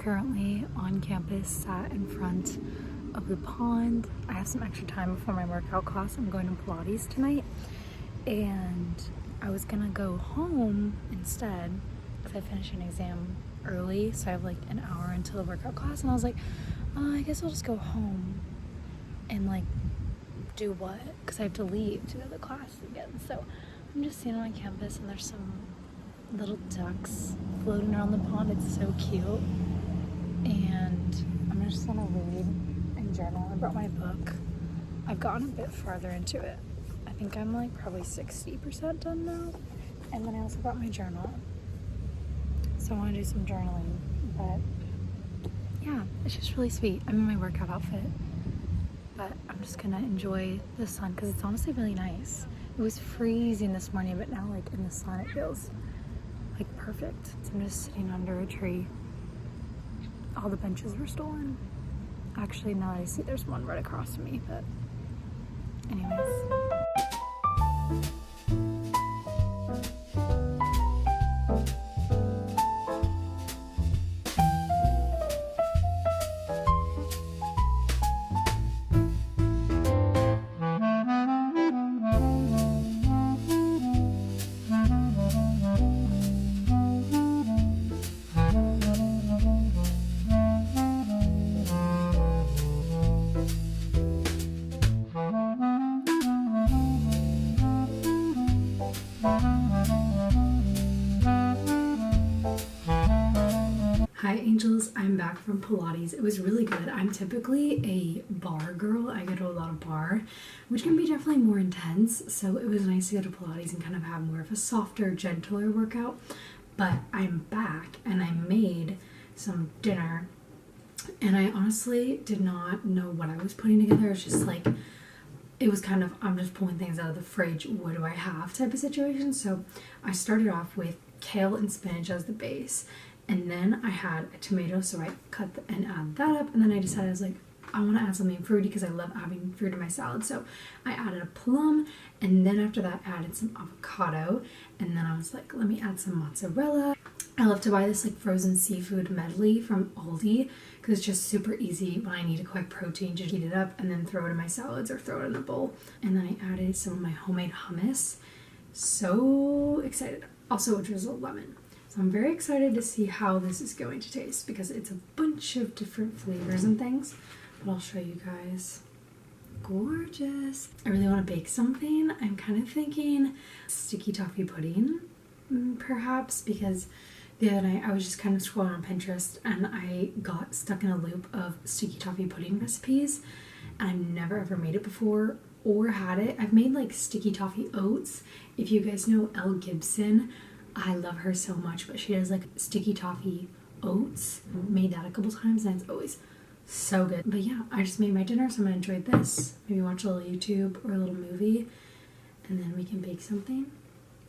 currently on campus, sat in front of the pond. I have some extra time before my workout class. I'm going to Pilates tonight, and I was gonna go home instead because I finished an exam early, so I have like an hour until the workout class, and I was like, I guess I'll just go home and like do what? Because I have to leave to go to the class again. So I'm just sitting on campus, and there's some little ducks floating around the pond. It's so cute, and I'm just gonna read and journal. I brought my book. I've gotten a bit farther into it. I think I'm like probably 60% done now, and then I also brought my journal, so I want to do some journaling. But yeah, it's just really sweet. I'm in my workout outfit, but I'm just gonna enjoy the sun because it's honestly really nice. It was freezing this morning, but now like in the sun it feels like perfect. So I'm just sitting under a tree. All the benches were stolen. Actually, now that I see, there's one right across from me, but anyways. Hi angels, I'm back from Pilates. It was really good. I'm typically a barre girl. I go to a lot of barre, which can be definitely more intense. So it was nice to go to Pilates and kind of have more of a softer, gentler workout. But I'm back and I made some dinner, and I honestly did not know what I was putting together. It was just like, it was kind of, I'm just pulling things out of the fridge. What do I have type of situation. So I started off with kale and spinach as the base. And then I had a tomato, so I cut and add that up. And then I decided, I was like, I want to add something fruity because I love adding fruit in my salad. So I added a plum, and then after that I added some avocado. And then I was like, let me add some mozzarella. I love to buy this like frozen seafood medley from Aldi because it's just super easy when I need a quick protein. Just heat it up and then throw it in my salads or throw it in a bowl. And then I added some of my homemade hummus. So excited. Also a drizzle of lemon. I'm very excited to see how this is going to taste because it's a bunch of different flavors and things, but I'll show you guys. Gorgeous. I really want to bake something. I'm kind of thinking sticky toffee pudding, perhaps, because the other night I was just kind of scrolling on Pinterest and I got stuck in a loop of sticky toffee pudding recipes, and I've never ever made it before or had it. I've made like sticky toffee oats. If you guys know Elle Gibson, I love her so much, but she does like sticky toffee oats. Made that a couple times and it's always so good. But yeah, I just made my dinner, so I'm gonna enjoy this. Maybe watch a little YouTube or a little movie, and then we can bake something,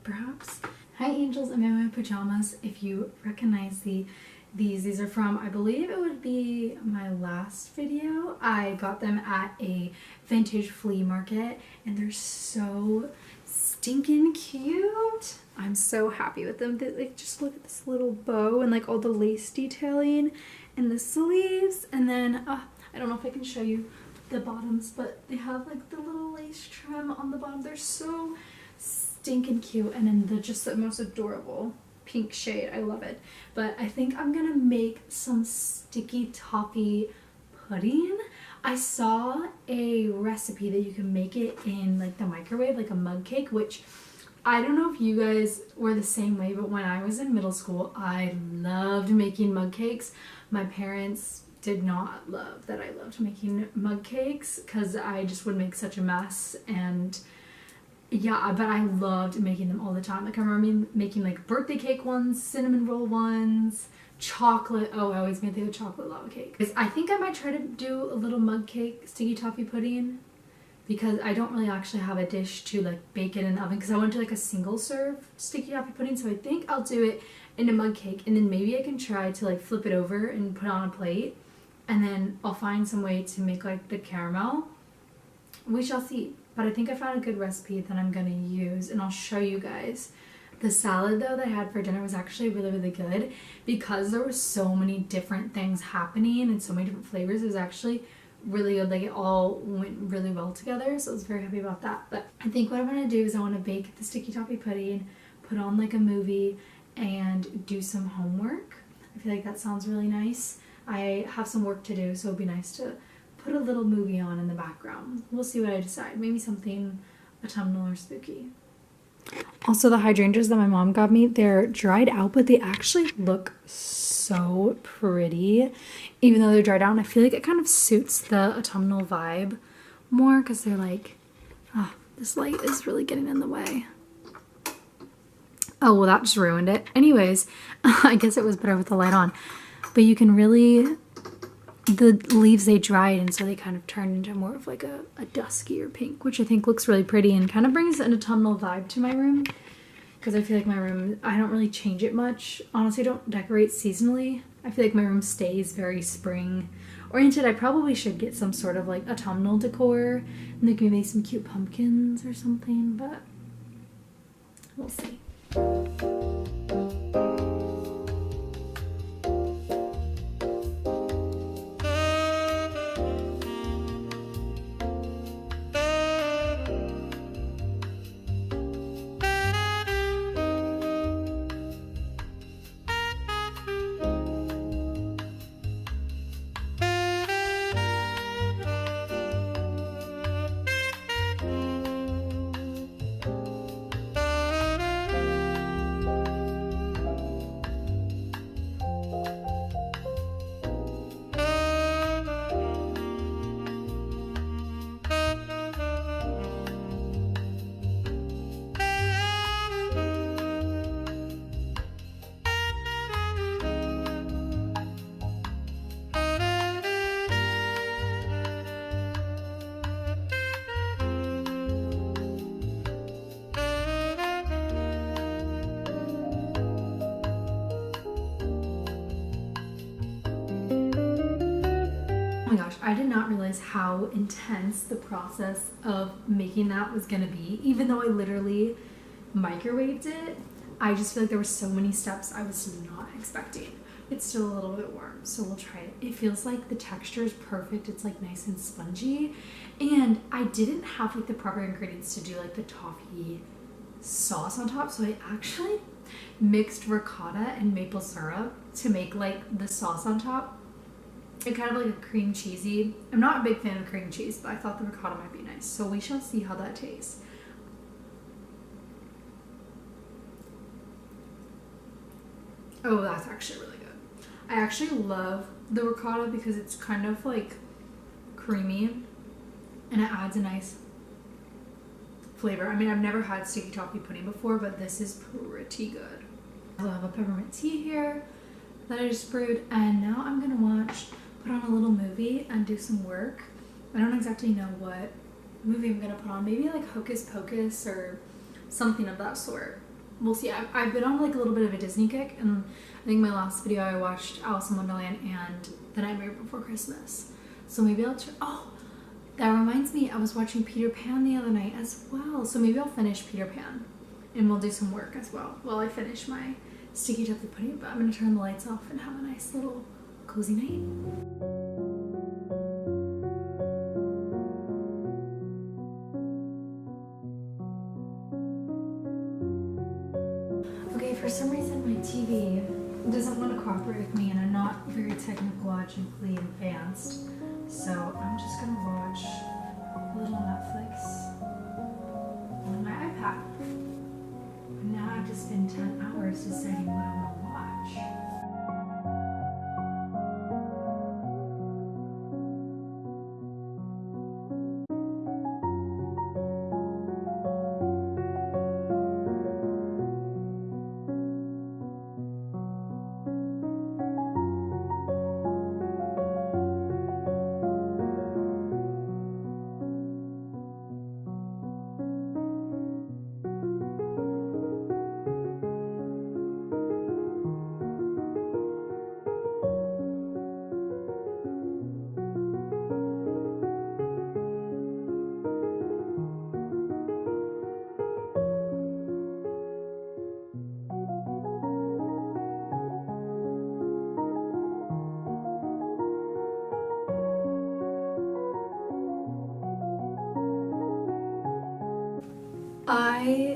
perhaps. Hi angels, I'm in my pajamas. If you recognize these are from, I believe it would be my last video. I got them at a vintage flea market, and they're so stinking cute. I'm so happy with them. They, like, just look at this little bow and like all the lace detailing and the sleeves, and then I don't know if I can show you the bottoms, but they have like the little lace trim on the bottom. They're so stinking cute, and then they're just the most adorable pink shade. I love it. But I think I'm gonna make some sticky toffee pudding. I saw a recipe that you can make it in like the microwave, like a mug cake, which I don't know if you guys were the same way, but when I was in middle school, I loved making mug cakes. My parents did not love that I loved making mug cakes because I just would make such a mess, and yeah, but I loved making them all the time. Like I remember making like birthday cake ones, cinnamon roll ones, chocolate. Oh, I always made the chocolate lava cake. I think I might try to do a little mug cake sticky toffee pudding, because I don't really actually have a dish to like bake it in the oven, because I want to do like a single serve sticky toffee pudding. So I think I'll do it in a mug cake, and then maybe I can try to like flip it over and put it on a plate, and then I'll find some way to make like the caramel. We shall see. But I think I found a good recipe that I'm gonna use, and I'll show you guys The salad though that I had for dinner was actually really, really good because there were so many different things happening and so many different flavors. It was actually really good. Like it all went really well together, so I was very happy about that. But I think what I'm gonna do is I want to bake the sticky toffee pudding, put on like a movie, and do some homework. I feel like that sounds really nice. I have some work to do, so it'd be nice to put a little movie on in the background. We'll see what I decide. Maybe something autumnal or spooky. Also, the hydrangeas that my mom got me, they're dried out, but they actually look so pretty. Even though they're dried out, and I feel like it kind of suits the autumnal vibe more because they're like, oh, this light is really getting in the way. Oh, well, that just ruined it. Anyways, I guess it was better with the light on. But you can really, the leaves, they dried, and so they kind of turned into more of like a duskier pink, which I think looks really pretty and kind of brings an autumnal vibe to my room. Because I feel like my room, I don't really change it much. Honestly, I don't decorate seasonally. I feel like my room stays very spring oriented. I probably should get some sort of like autumnal decor and like maybe some cute pumpkins or something, but we'll see. Oh my gosh, I did not realize how intense the process of making that was gonna be. Even though I literally microwaved it, I just feel like there were so many steps I was not expecting. It's still a little bit warm, so we'll try it. It feels like the texture is perfect. It's like nice and spongy. And I didn't have like the proper ingredients to do like the toffee sauce on top, so I actually mixed ricotta and maple syrup to make like the sauce on top. It kind of like a cream cheesy. I'm not a big fan of cream cheese, but I thought the ricotta might be nice. So we shall see how that tastes. Oh, that's actually really good. I actually love the ricotta because it's kind of like creamy and it adds a nice flavor. I mean, I've never had sticky toffee pudding before, but this is pretty good. I have a peppermint tea here that I just brewed, and now I'm gonna put on a little movie and do some work. I don't exactly know what movie I'm gonna put on. Maybe like Hocus Pocus or something of that sort. We'll see. I've been on like a little bit of a Disney kick, and I think my last video I watched Alice in Wonderland and The Nightmare Before Christmas. So maybe I'll try. Oh, that reminds me, I was watching Peter Pan the other night as well. So maybe I'll finish Peter Pan and we'll do some work as well while I finish my sticky toffee pudding. But I'm gonna turn the lights off and have a nice little cozy night. Okay, for some reason my TV doesn't want to cooperate with me and I'm not very technologically advanced. So I'm just gonna watch a little Netflix on my iPad. And now I've just spent 10 hours deciding what I want to watch.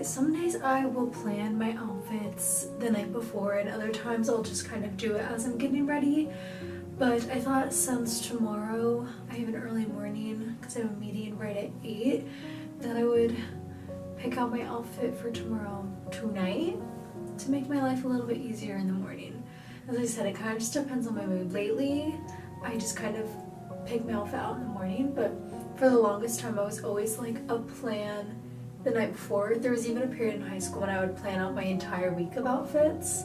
Some days I will plan my outfits the night before, and other times I'll just kind of do it as I'm getting ready. But I thought since tomorrow I have an early morning because I have a meeting right at 8, that I would pick out my outfit for tomorrow tonight to make my life a little bit easier in the morning. As I said, it kind of just depends on my mood. Lately, I just kind of pick my outfit out in the morning, but for the longest time I was always like a plan the night before. There was even a period in high school when I would plan out my entire week of outfits.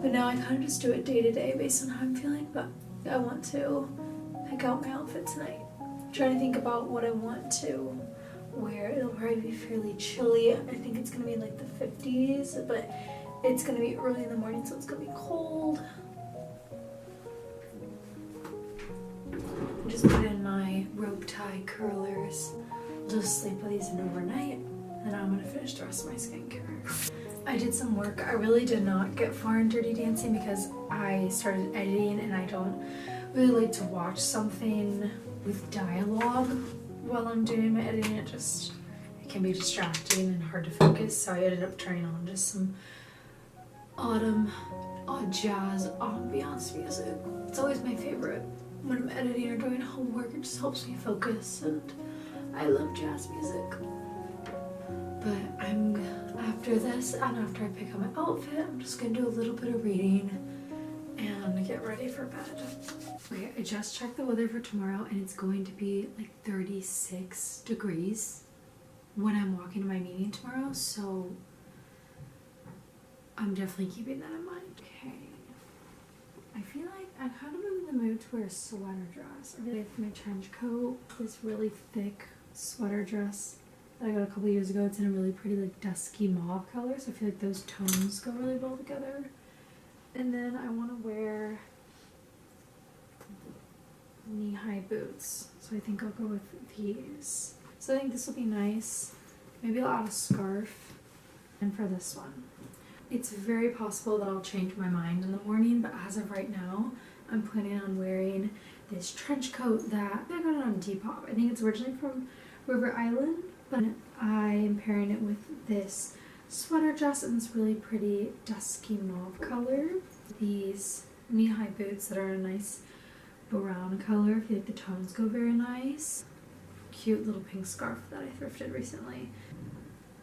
But now I kind of just do it day to day based on how I'm feeling, but I want to pick out my outfit tonight. I'm trying to think about what I want to wear. It'll probably be fairly chilly. I think it's gonna be in like the 50s, but it's gonna be early in the morning, so it's gonna be cold. I just put in my rope tie curlers. I'll just sleep with these in overnight, and then I'm gonna finish the rest of my skincare. I did some work. I really did not get far in Dirty Dancing because I started editing, and I don't really like to watch something with dialogue while I'm doing my editing. It can be distracting and hard to focus, so I ended up turning on just some autumn jazz ambiance music. It's always my favorite when I'm editing or doing homework. It just helps me focus, and I love jazz music. But after this, and after I pick out my outfit, I'm just gonna do a little bit of reading and get ready for bed. Okay, I just checked the weather for tomorrow, and it's going to be like 36 degrees when I'm walking to my meeting tomorrow, so I'm definitely keeping that in mind. Okay, I feel like I'm kind of in the mood to wear a sweater dress. I really like my trench coat, this really thick sweater dress that I got a couple years ago. It's in a really pretty like dusky mauve color, so I feel like those tones go really well together. And then I want to wear knee-high boots, so I think I'll go with these. So I think this will be nice. Maybe I'll add a scarf. And for this one, it's very possible that I'll change my mind in the morning, but as of right now, I'm planning on wearing this trench coat that I got it on Depop. I think it's originally from River Island, but I am pairing it with this sweater dress in this really pretty dusky mauve color. These knee-high boots that are a nice brown color. I feel like the tones go very nice. Cute little pink scarf that I thrifted recently.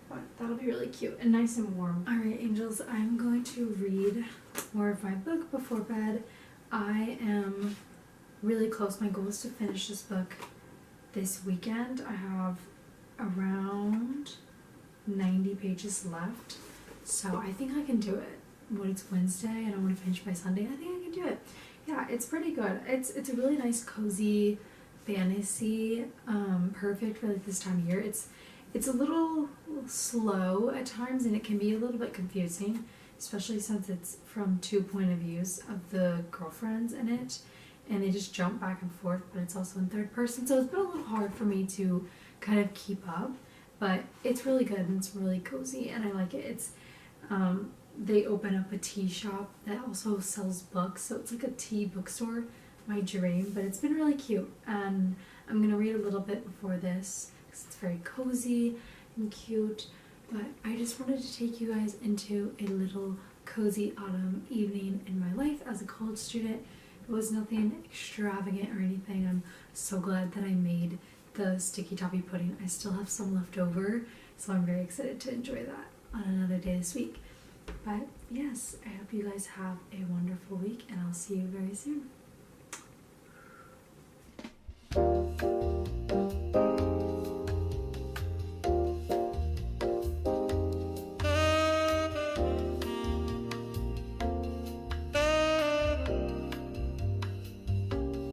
But that'll be really cute and nice and warm. Alright, angels, I'm going to read more of my book before bed. I am really close. My goal is to finish this book this weekend. I have around 90 pages left, so I think I can do it. When it's Wednesday and I want to finish by Sunday, I think I can do it. Yeah, it's pretty good. It's a really nice, cozy fantasy, perfect for like this time of year. It's a little slow at times, and it can be a little bit confusing, especially since it's from two point of views of the girlfriends in it, and they just jump back and forth, but it's also in third person, so it's been a little hard for me to kind of keep up, but it's really good and it's really cozy, and I like it. It's they open up a tea shop that also sells books, so it's like a tea bookstore, my dream, but it's been really cute, and I'm gonna read a little bit before this because it's very cozy and cute. But I just wanted to take you guys into a little cozy autumn evening in my life as a college student. It was nothing extravagant or anything. I'm so glad that I made the sticky toffee pudding. I still have some left over, so I'm very excited to enjoy that on another day this week. But yes, I hope you guys have a wonderful week, and I'll see you very soon.